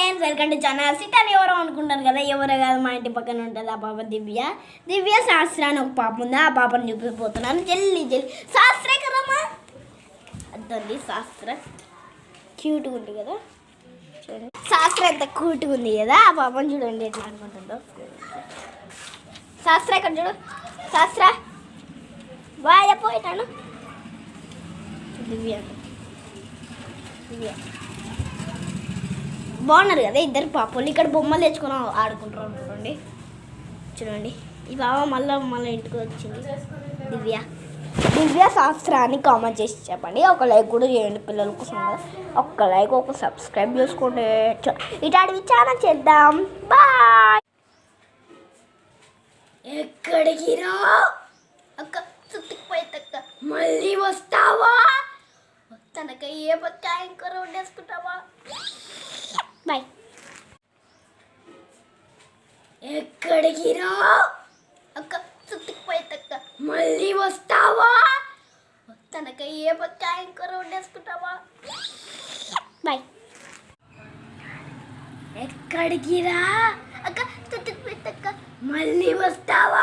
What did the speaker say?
Friends, welcome to channel. సిటాని ఎవరో అనుకుంటారు కదా, ఎవరో కాదు, మా ఇంటి పక్కన ఉంటుంది ఆ పాప దివ్య శాస్త్ర అని ఒక పాప ఉంది. ఆ పాపను చూపిపోతున్నాను. జల్లి శాస్త్రే కదమ్మా, అద్దండి శాస్త్ర క్యూట్గా ఉంది కదా, చూడండి శాస్త్ర ఎంత క్యూట్గా ఉంది కదా. ఆ పాపను చూడండి ఎట్లా అనుకుంటుందో. శాస్త్ర ఇక్కడ చూడు, శాస్త్ర బాగా పోయినాను. దివ్య బాగున్నారు కదా ఇద్దరు పాపలు. ఇక్కడ బొమ్మలు తెచ్చుకొని ఆడుకుంటారు అనుకోండి. చూడండి ఈ బాబా మళ్ళీ ఇంటికి వచ్చింది. దివ్య శాస్త్ర అని కామెంట్ చేసి చెప్పండి. ఒక లైక్ కూడా చేయండి పిల్లల కోసం కదా. ఒక్క లైక్, ఒక సబ్స్క్రైబ్ చేసుకోండి. ఇటాడివి చాలా చేద్దాం. బాయ్. ఎక్కడికి రా అక్క, చుట్టుకుపోయేదక్క, మళ్ళీ వస్తావా? తనక ఏ పక్క ఇంకో రోడ్ వేసుకుంటావా? బాయ్. ఎక్కడికి రా అక్క, చుట్టుకుపోయేదక్క, మళ్ళీ వస్తావా? తనక ఏ పక్క ఇంకో రోడ్ వేసుకుంటావా? బాయ్. ఎక్కడికి రా అక్క, చుట్టుకుపోయేదక్క, మళ్ళీ వస్తావా?